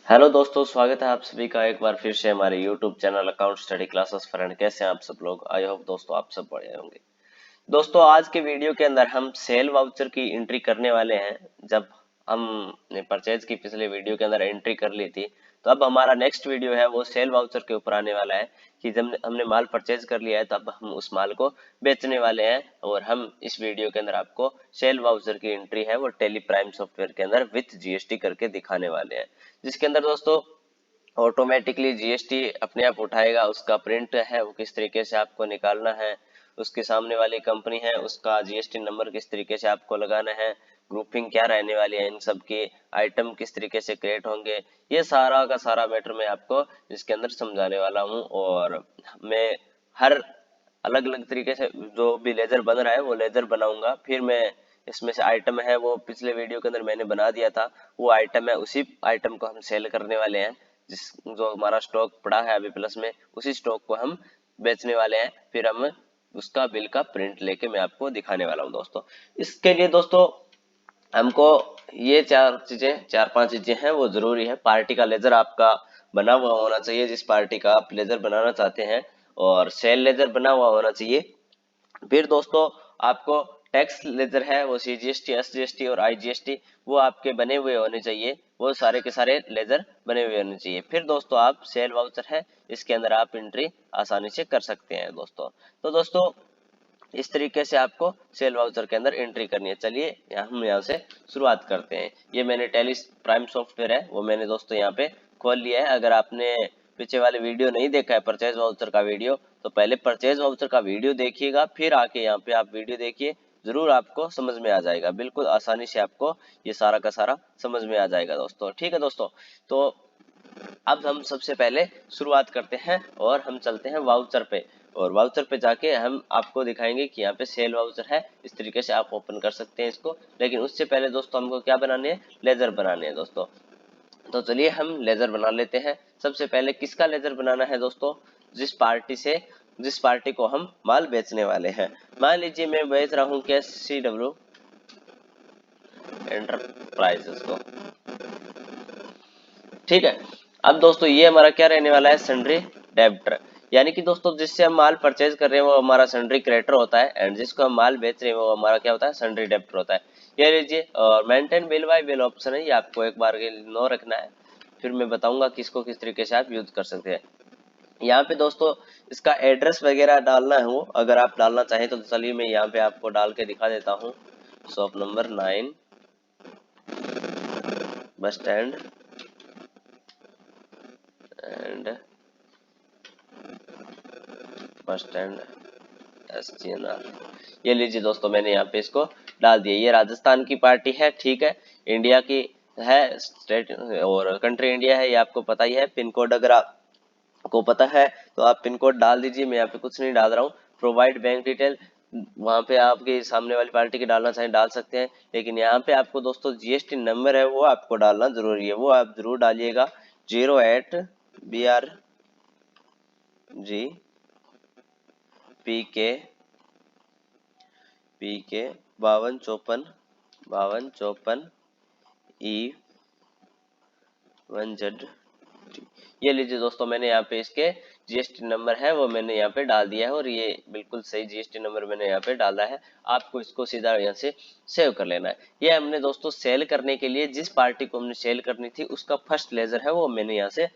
Hello दोस्तों, स्वागत है आप सभी का एक बार फिर से हमारे YouTube channel account study classes friend. कैसे हैं आप सब लोग? आई होप दोस्तों आप सब बढ़िया होंगे। दोस्तों आज के वीडियो के अंदर हम सेल वाउचर की एंट्री करने वाले हैं। जब हमने परचेज की पिछले वीडियो के अंदर एंट्री कर ली थी, तो अब हमारा नेक्स्ट वीडियो है वो सेल वाउचर के ऊपर आने वाला है कि जब हमने माल परचेज कर लिया है तब हम उस माल को बेचने वाले हैं। और हम इस वीडियो के अंदर आपको सेल वाउचर की एंट्री है वो टेली प्राइम सॉफ्टवेयर के अंदर विथ जीएसटी करके दिखाने वाले हैं, जिसके अंदर दोस्तों ऑटोमेटिकली जीएसटी अपने आप उठाएगा। उसका प्रिंट है वो किस तरीके से आपको निकालना है, उसके सामने वाली कंपनी है उसका जीएसटी नंबर किस तरीके से आपको लगाना है, ग्रुपिंग क्या रहने वाली है, इन सब के आइटम किस तरीके से क्रिएट होंगे, ये सारा का सारा मैटर मैं आपको इसके अंदर समझाने वाला हूँ। और मैं हर अलग अलग तरीके से जो भी लेजर बन रहा है वो लेजर बनाऊंगा। फिर मैं इसमें से आइटम है वो पिछले वीडियो के अंदर मैंने बना दिया था, वो आइटम है उसी आइटम को हम सेल करने वाले हैं। जिस जो हमारा स्टॉक पड़ा है अभी प्लस में, उसी स्टॉक को हम बेचने वाले हैं। फिर हम उसका बिल का प्रिंट लेके मैं आपको दिखाने वाला हूँ दोस्तों। इसके लिए दोस्तों हमको ये चार पांच चीजें हैं वो जरूरी है। पार्टी का लेजर आपका बना हुआ होना चाहिए, जिस पार्टी का आप लेजर बनाना चाहते हैं, और सेल लेजर बना हुआ होना चाहिए। फिर दोस्तों आपको टैक्स लेजर है वो सीजीएसटी, एसजीएसटी और आईजीएसटी वो आपके बने हुए होने चाहिए, वो सारे के सारे लेजर बने हुए होने चाहिए। फिर दोस्तों आप सेल वाउचर है इसके अंदर आप एंट्री आसानी से कर सकते हैं दोस्तों। तो दोस्तों इस तरीके से आपको सेल वाउचर के अंदर एंट्री करनी है। चलिए हम यहाँ से शुरुआत करते हैं। ये मैंने टेली प्राइम सॉफ्टवेयर है वो मैंने दोस्तों यहाँ पे खोल लिया है। अगर आपने पीछे वाले वीडियो नहीं देखा है परचेज वाउचर का वीडियो, तो पहले परचेज वाउचर का वीडियो देखिएगा, फिर आके यहाँ पे आप वीडियो देखिए, जरूर आपको समझ में आ जाएगा। बिल्कुल आसानी से आपको ये सारा का सारा समझ में आ जाएगा दोस्तों। ठीक है दोस्तों, तो अब हम सबसे पहले शुरुआत करते हैं और हम चलते हैं वाउचर पे। और वाउचर पे जाके हम आपको दिखाएंगे कि यहाँ पे सेल वाउचर है, इस तरीके से आप ओपन कर सकते हैं इसको। लेकिन उससे पहले दोस्तों हमको क्या बनाने हैं? लेजर बनाने हैं दोस्तों। तो चलिए हम लेजर बना लेते हैं। सबसे पहले किसका लेजर बनाना है दोस्तों? जिस पार्टी को हम माल बेचने वाले हैं। मान लीजिए मैं बेच रहा हूँ क्या CW एंटरप्राइजेस को। ठीक है, अब दोस्तों ये हमारा क्या रहने वाला है? Sundry debtor. यानी कि दोस्तों जिससे हम माल परचेज कर रहे हैं वो हमारा सन्ड्री क्रेडिटर होता है, एंड जिसको हम माल बेच रहे हैं वो हमारा क्या होता है? सन्ड्री डेब्टर होता है। ये लीजिए, और maintain bill bye bill option है, ये आपको एक बार के लिए नो रखना है। फिर मैं बताऊंगा किसको किस तरीके से आप यूज कर सकते हैं। यहाँ पे दोस्तों इसका एड्रेस वगैरह डालना है वो, अगर आप डालना चाहें तो चलिए मैं यहाँ पे आपको डाल के दिखा देता हूँ। Shop number 9 bus stand and bus stand SGNR। ये लीजिए दोस्तों मैंने यहाँ पे इसको डाल दिया। ये राजस्थान की पार्टी है, ठीक है, इंडिया की है, स्टेट और कंट्री इंडिया है, ये आपको पता ही है। पिन कोड अगर आपको पता है तो आप पिन कोड डाल दीजिए, मैं यहाँ पे कुछ नहीं डाल रहा हूँ। प्रोवाइड बैंक डिटेल, वहां पे आपके सामने वाली पार्टी की डालना चाहें डाल सकते हैं, लेकिन यहाँ पे आपको दोस्तों जीएसटी नंबर है वो आपको डालना जरूरी है, वो आप जरूर डालिएगा। 08BRG PK 5254 ये लीजिए दोस्तों मैंने यहाँ पे इसके जीएसटी नंबर है वो मैंने यहाँ पे डाल दिया है, और ये बिल्कुल सही जीएसटी नंबर मैंने यहाँ पे डाला है। आपको इसको सीधा यहाँ से सेव कर लेना है। ये हमने दोस्तों सेल करने के लिए जिस पार्टी को हमने सेल करनी थी उसका फर्स्ट लेजर है वो मैंने यहाँ से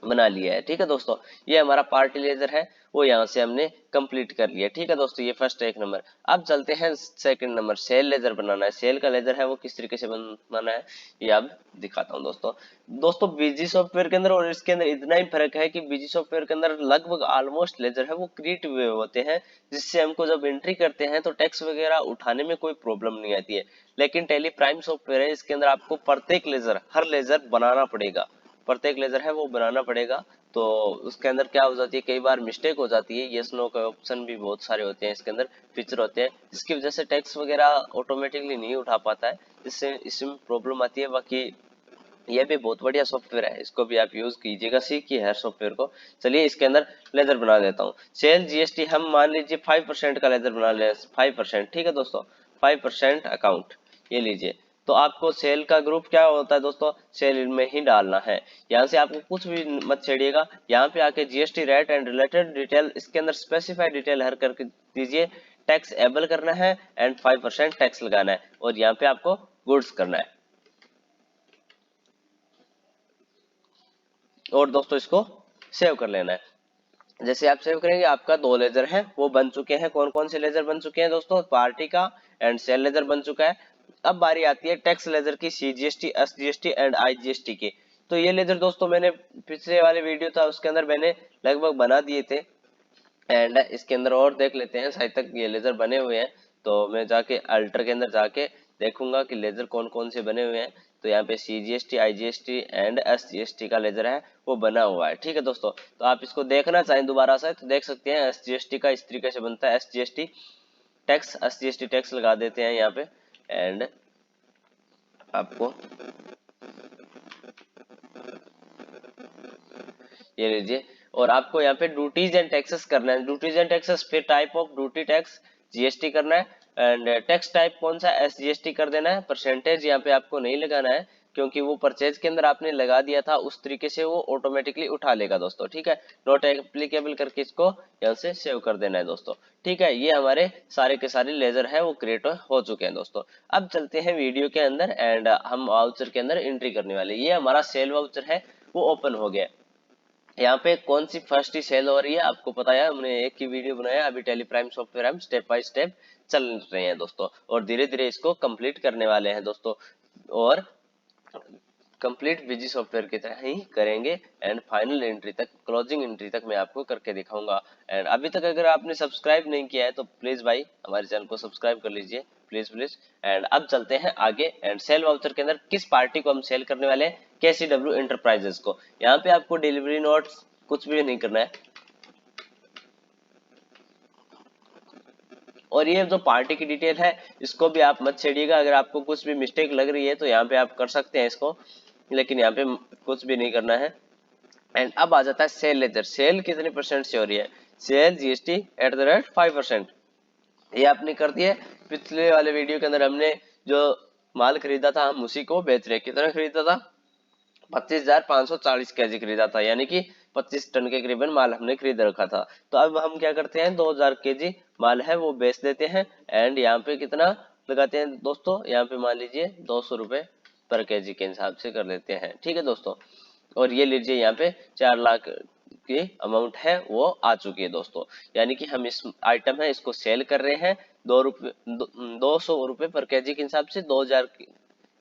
बना लिया है। ठीक है दोस्तों, ये हमारा पार्टी लेजर है वो यहाँ से हमने कंप्लीट कर लिया। ठीक है दोस्तों, ये फर्स्ट एक नंबर। अब चलते हैं सेकंड नंबर, सेल लेजर बनाना है। सेल का लेजर है वो किस तरीके से बनाना है ये अब दिखाता हूँ दोस्तों। दोस्तों बीजी सॉफ्टवेयर के अंदर और इसके अंदर इतना ही फर्क है कि बीजी सॉफ्टवेयर के अंदर लगभग ऑलमोस्ट लेजर है वो क्रिएट हुए होते हैं, जिससे हमको जब एंट्री करते हैं तो टैक्स वगैरह उठाने में कोई प्रॉब्लम नहीं आती है। लेकिन टेली प्राइम सॉफ्टवेयर है, इसके अंदर आपको प्रत्येक लेजर हर लेजर बनाना पड़ेगा, प्रत्येक लेजर है वो बनाना पड़ेगा। तो उसके अंदर क्या हो जाती है, कई बार मिस्टेक हो जाती है। यस नो का ऑप्शन भी बहुत सारे होते हैं इसके अंदर, फीचर होते हैं, जिसकी वजह से टैक्स वगैरह ऑटोमेटिकली नहीं उठा पाता है, इससे इसमें प्रॉब्लम आती है। बाकी ये भी बहुत बढ़िया सॉफ्टवेयर है, इसको भी आप यूज कीजिएगा, सीखिए हर सॉफ्टवेयर को। चलिए इसके अंदर लेजर बना देता हूँ। सेल जीएसटी हम मान लीजिए 5% का लेजर बना ले, 5%। ठीक है दोस्तों, 5% अकाउंट, ये लीजिए तो आपको सेल का ग्रुप क्या होता है दोस्तों, सेल में ही डालना है। यहाँ से आपको कुछ भी मत छेड़िएगा, यहाँ पे आके GST rate and related detail, इसके अंदर स्पेसिफाइड डिटेल हर करके दीजिए, टैक्स एबल करना है एंड 5% टैक्स लगाना है, और यहाँ पे आपको गुड्स करना है। और दोस्तों इसको सेव कर लेना है। जैसे आप सेव करेंगे, आपका 2 लेजर है वो बन चुके हैं। कौन कौन से लेजर बन चुके हैं दोस्तों, पार्टी का एंड सेल लेजर बन चुका है। अब बारी आती है टैक्स लेजर की, सीजीएसटी, एसजीएसटी एंड आईजीएसटी की। तो ये लेजर दोस्तों मैंने पिछले वाले वीडियो था उसके अंदर मैंने लगभग बना दिए थे, एंड इसके अंदर और देख लेते हैं, शायद तक ये लेजर बने हुए हैं। तो मैं जाके अल्टर के अंदर जाके देखूंगा कि लेजर कौन कौन से बने हुए हैं। तो यहाँ पे सीजीएसटी, आईजीएसटी एंड एसजीएसटी का लेजर है वो बना हुआ है। ठीक है दोस्तों, तो आप इसको देखना चाहें दोबारा से तो देख सकते हैं। एसजीएसटी का इस तरीके से बनता है, एसजीएसटी टैक्स, एसजीएसटी टैक्स लगा देते हैं यहाँ पे, एंड आपको ये लीजिए। और आपको यहाँ पे ड्यूटीज एंड टैक्सेस करना है, ड्यूटीज एंड टैक्सेस, फिर type of duty tax GST करना है, एंड टैक्स टाइप कौन सा, एसजीएसटी कर देना है। परसेंटेज यहाँ पे आपको नहीं लगाना है, क्योंकि वो परचेज के अंदर आपने लगा दिया था, उस तरीके से वो ऑटोमेटिकली उठा लेगा दोस्तों। ठीक है, नॉट एप्लीकेबल करके इसको यहाँ से सेव कर देना है दोस्तों। ठीक है, ये हमारे सारे के सारे लेजर है वो क्रिएट हो चुके हैं दोस्तों। अब चलते हैं वीडियो के अंदर, एंड हम वाउचर के अंदर एंट्री करने वाले। ये हमारा सेल वाउचर है वो ओपन हो गया। यहाँ पे कौन सी फर्स्ट ही सेल हो रही है आपको पता है, हमने एक ही वीडियो बनाया, अभी टेली प्राइम सॉफ्टवेयर हम स्टेप बाय स्टेप चल रहे हैं दोस्तों, और धीरे धीरे इसको कंप्लीट करने वाले हैं दोस्तों, और कंप्लीट बिजी सॉफ्टवेयर की तरह ही करेंगे, एंड फाइनल एंट्री तक, क्लोजिंग एंट्री तक मैं आपको करके दिखाऊंगा। एंड अभी तक अगर आपने सब्सक्राइब नहीं किया है तो प्लीज भाई हमारे चैनल को सब्सक्राइब कर लीजिए, प्लीज प्लीज। एंड अब चलते हैं आगे, एंड सेल वाउचर के अंदर किस पार्टी को हम सेल करने वाले हैं, केसीडब्ल्यू एंटरप्राइजेस को। यहाँ पे आपको डिलीवरी नोट्स कुछ भी नहीं करना है, और ये जो पार्टी की डिटेल है इसको भी आप मत छेड़िएगा। अगर आपको कुछ भी मिस्टेक लग रही है तो यहाँ पे आप कर सकते हैं इसको, लेकिन यहाँ पे कुछ भी नहीं करना है। एंड अब आ जाता है सेल लेजर, सेल कितने परसेंट से हो रही है, sale GST at the rate 5%, ये आपने कर दिया। पिछले वाले वीडियो के अंदर हमने जो माल खरीदा था हम उसी को बेच रहे, कितना खरीदा था, 25,540 केजी खरीदा था, यानी कि 25 टन के करीबन माल हमने खरीद रखा था। तो अब हम क्या करते हैं, 2000 केजी माल है वो बेच देते हैं, एंड यहाँ पे कितना लगाते हैं दोस्तों, यहाँ पे मान लीजिए 200 रुपए पर केजी के हिसाब से कर लेते हैं। ठीक है दोस्तों, और ये लीजिए यहाँ पे 4 लाख की अमाउंट है वो आ चुकी है दोस्तों, यानी कि हम इस आइटम है इसको सेल कर रहे हैं 200 रुपए पर केजी के हिसाब से, 2000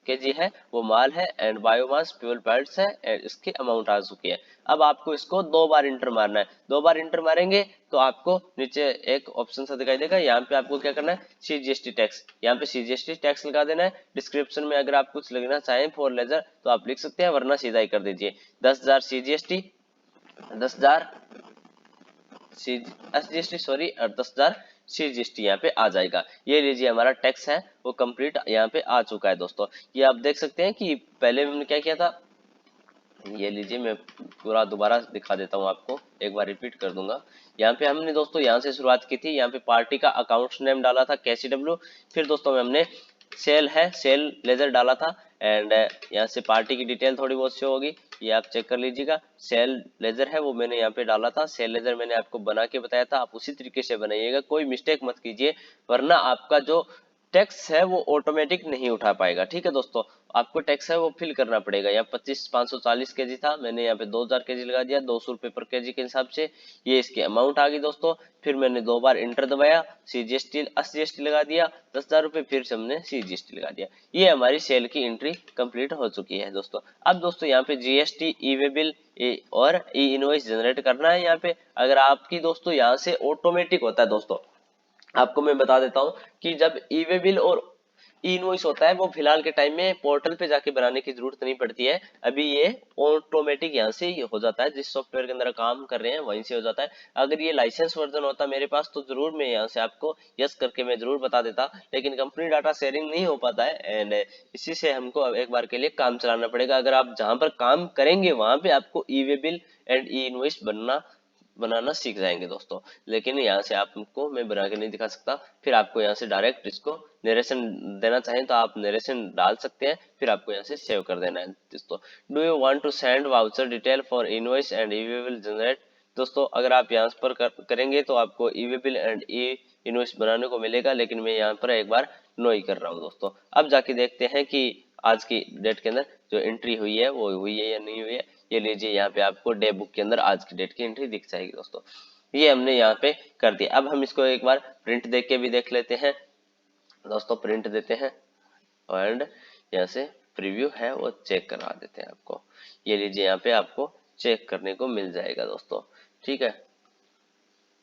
केजी है वो माल है, एंड बायोमास फ्यूल पैड्स है, एंड इसकी अमाउंट आ चुकी है। अब आपको इसको 2 बार इंटर मारना है, 2 बार इंटर मारेंगे तो आपको नीचे एक ऑप्शन सा दिखाई देगा, यहाँ पे आपको क्या करना है, सीजीएसटी टैक्स, यहाँ पे सीजीएसटी टैक्स लगा देना है। डिस्क्रिप्शन में अगर आप कुछ लिखना चाहें फॉर लेजर तो आप लिख सकते हैं, वरना सीधा ही कर दीजिए 10,000 सीजीएसटी, 10,000 एसजीएसटी सॉरी, और 10,000 सीजीएसटी यहाँ पे आ जाएगा। ये लीजिए हमारा टैक्स है वो कंप्लीट यहाँ पे आ चुका है दोस्तों। ये आप देख सकते हैं कि पहले हमने क्या किया था, ये लीजिए मैं पूरा दोबारा दिखा देता हूँ आपको, एक बार रिपीट कर दूंगा। यहाँ पे हमने दोस्तों यहाँ से शुरुआत की थी, यहाँ पे पार्टी का अकाउंट नेम डाला था केसीडब्ल्यू, फिर दोस्तों हमने सेल है सेल लेजर डाला था, एंड यहाँ से पार्टी की डिटेल थोड़ी बहुत शो होगी, ये आप चेक कर लीजिएगा। सेल लेजर है वो मैंने यहाँ पे डाला था, सेल लेजर मैंने आपको बना के बताया था, आप उसी तरीके से बनाइएगा, कोई मिस्टेक मत कीजिए, वरना आपका जो टैक्स है वो ऑटोमेटिक नहीं उठा पाएगा। ठीक है दोस्तों, आपको टैक्स है वो फिल करना पड़ेगा। यहाँ 25,540 केजी था, मैंने यहाँ पे 2000 केजी लगा दिया 200 रुपए पर केजी के हिसाब से, ये इसकी अमाउंट आ गई दोस्तों। फिर मैंने 2 बार इंटर दबाया, सीजीएसटी एसजीएसटी लगा दिया 10,000 रुपए, फिर से हमने सीजीएसटी लगा दिया। ये हमारी सेल की एंट्री कंप्लीट हो चुकी है दोस्तों। अब दोस्तों यहाँ पे जीएसटी, ई वे बिल और ई इनवॉइस जनरेट करना है। यहाँ पे अगर आपकी दोस्तों यहाँ से ऑटोमेटिक होता है दोस्तों, आपको मैं बता देता हूँ कि जब ई वे बिल और ई इनवॉइस होता है वो फिलहाल के टाइम में पोर्टल पे जाके बनाने की जरूरत नहीं पड़ती है, अभी ये ऑटोमेटिक यहाँ से ही हो जाता है, जिस सॉफ्टवेयर के अंदर काम कर रहे हैं वहीं से हो जाता है। अगर ये लाइसेंस वर्जन होता मेरे पास तो जरूर मैं यहाँ से आपको यस करके मैं जरूर बता देता, लेकिन कंपनी डाटा शेयरिंग नहीं हो पाता है, एंड इसी से हमको एक बार के लिए काम चलाना पड़ेगा। अगर आप जहां पर काम करेंगे वहां पे आपको e way bill and e invoice बनना बनाना सीख जाएंगे दोस्तों। लेकिन यहाँ से आपको मैं बना के नहीं दिखा सकता, फिर आपको यहाँ से डायरेक्ट इसको नरेशन देना चाहें तो आप नरेशन डाल सकते हैं, फिर आपको यहाँ से सेव कर देना है दोस्तों। Do you want to send voucher detail for invoice and e way bill generate. दोस्तों अगर आप यहाँ पर करेंगे तो आपको e way bill and e invoice बनाने को मिलेगा, लेकिन मैं यहाँ पर एक बार नो ही कर रहा हूँ दोस्तों। अब जाके देखते हैं कि आज की डेट के अंदर जो एंट्री हुई है वो हुई है या नहीं हुई है। ये लीजिए यहाँ पे आपको डे बुक के अंदर आज की डेट की एंट्री दिख जाएगी दोस्तों। ये हमने यहाँ पे कर दिया। अब हम इसको एक बार प्रिंट देख के भी देख लेते हैं दोस्तों। प्रिंट देते हैं एंड यहाँ से प्रीव्यू है वो चेक करा देते हैं आपको। ये लीजिए यहाँ पे आपको चेक करने को मिल जाएगा दोस्तों। ठीक है,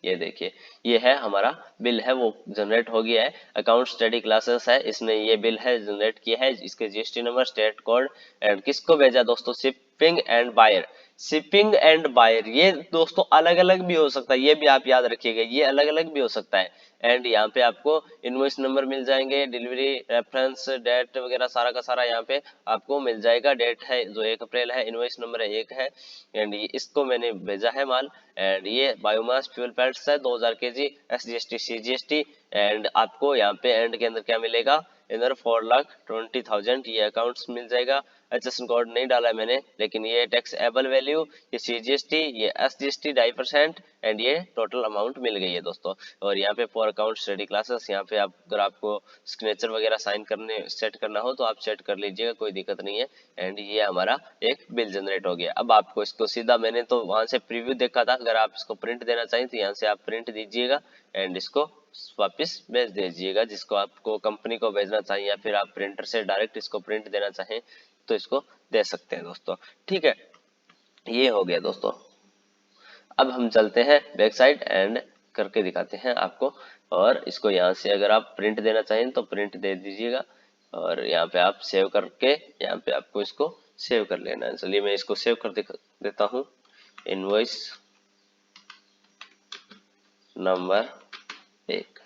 ये देखिए ये है हमारा बिल है वो जनरेट हो गया है। अकाउंट स्टडी क्लासेस है, इसने ये बिल है जनरेट किया है। इसके GST number, state code and किसको भेजा दोस्तों, shipping and buyer. Shipping and buyer ये दोस्तों अलग अलग भी हो सकता है, ये भी आप याद रखिएगा, ये अलग अलग भी हो सकता है। एंड यहाँ पे आपको इनवॉइस नंबर मिल जाएंगे, डिलीवरी रेफरेंस, डेट वगैरह सारा का सारा यहाँ पे आपको मिल जाएगा। डेट है जो 1 अप्रैल है, इनवॉइस नंबर है 1 है एंड इसको मैंने भेजा है माल। एंड ये बायोमास फ्यूल पैड्स है 2000 केजी, SGST CGST एंड आपको यहाँ पे एंड के अंदर क्या मिलेगा, इधर 4,20,000 ये अकाउंट्स मिल जाएगा। HSN कोड नहीं डाला है मैंने, लेकिन ये टैक्स एबल वैल्यू, ये CGST, ये SGST 2.5% एंड ये टोटल अमाउंट मिल गई है दोस्तों। और यहाँ पे फॉर अकाउंट स्टडी क्लासेस, यहाँ पे आप अगर आपको सिग्नेचर वगैरह साइन करने सेट करना हो तो आप सेट कर लीजिएगा, कोई दिक्कत नहीं है। एंड ये हमारा एक बिल जनरेट हो गया। अब आपको इसको सीधा, मैंने तो वहां से प्रीव्यू देखा था, अगर आप इसको प्रिंट देना चाहें तो यहाँ से आप प्रिंट दीजिएगा एंड इसको वापस भेज दीजिएगा जिसको आपको कंपनी को भेजना चाहिए, या फिर आप प्रिंटर से डायरेक्ट इसको प्रिंट देना चाहें तो इसको दे सकते हैं दोस्तों। ठीक है, ये हो गया दोस्तों। अब हम चलते हैं बैक साइड एंड करके दिखाते हैं आपको। और इसको यहाँ से अगर आप प्रिंट देना चाहें तो प्रिंट दे दीजिएगा और यहाँ पे आप सेव करके यहाँ पे आपको इसको सेव कर लेना है। चलिए मैं इसको सेव कर देता हूँ। इनवॉइस नंबर 1,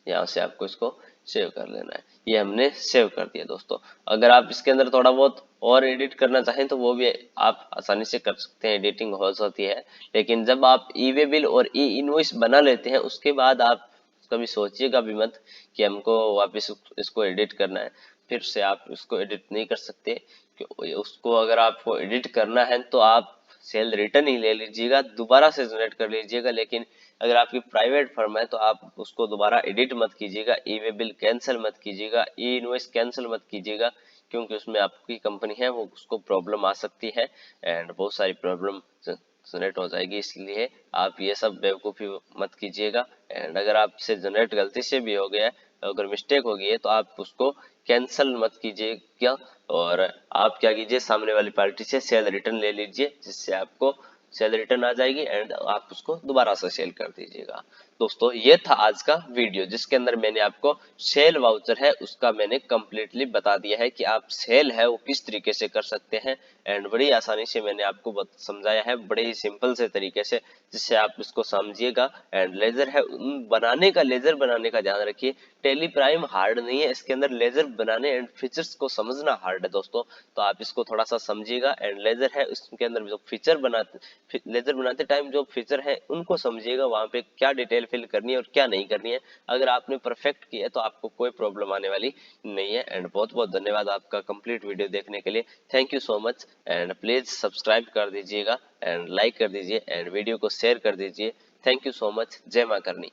यहाँ से आपको इसको सेव कर लेना है। ये हमने सेव कर दिया दोस्तों। अगर आप इसके अंदर थोड़ा बहुत और एडिट करना चाहें तो वो भी आप आसानी से कर सकते हैं, एडिटिंग हो सकती है। लेकिन जब आप ई वे बिल और ई इनवॉइस बना लेते हैं उसके बाद आप कभी सोचिएगा भी मत कि हमको वापस इसको एडिट करना है। फिर से आप इसको एडिट नहीं कर सकते, उसको अगर आपको एडिट करना है तो आप सेल रिटर्न ही ले लीजिएगा, दोबारा से जनरेट कर लीजिएगा। लेकिन अगर आपकी प्राइवेट फर्म है तो आप उसको दोबारा एडिट मत कीजिएगा, ई वे बिल कैंसिल मत कीजिएगा, ई इनवॉइस कैंसिल मत कीजिएगा, क्योंकि उसमें आपकी कंपनी है वो उसको प्रॉब्लम आ सकती है एंड बहुत सारी प्रॉब्लम जनरेट हो जाएगी। इसलिए आप ये सब बेवकूफ़ी मत कीजिएगा। एंड अगर आपसे जनरेट गलती से भी हो गया है, अगर मिस्टेक हो गई है तो आप उसको कैंसिल मत कीजिएगा और आप क्या कीजिए, सामने वाली पार्टी से सेल रिटर्न ले लीजिए, जिससे आपको सेल रिटर्न आ जाएगी एंड आप उसको दोबारा से सेल कर दीजिएगा। दोस्तों ये था आज का वीडियो जिसके अंदर मैंने आपको सेल वाउचर है उसका मैंने कंप्लीटली बता दिया है कि आप सेल है वो किस तरीके से कर सकते हैं। एंड बड़ी आसानी से मैंने आपको समझाया है, बड़े ही सिंपल से तरीके से, जिससे आप इसको समझिएगा। एंड लेजर है बनाने का, लेजर बनाने का ध्यान रखिए, टेली प्राइम हार्ड नहीं है, इसके अंदर लेजर बनाने एंड फीचर्स को समझना हार्ड है दोस्तों। तो आप इसको थोड़ा सा समझिएगा। एंड लेजर है उसके अंदर जो फीचर बनाते, लेजर बनाते टाइम जो फीचर है उनको समझिएगा, वहां पे क्या डिटेल फिल करनी है और क्या नहीं करनी है। अगर आपने परफेक्ट किया है तो आपको कोई प्रॉब्लम आने वाली नहीं है। एंड बहुत बहुत धन्यवाद आपका कंप्लीट वीडियो देखने के लिए। Thank you so much and please subscribe कर दीजिएगा एंड लाइक कर दीजिए एंड वीडियो को शेयर कर दीजिए। Thank you so much. जय मां करनी।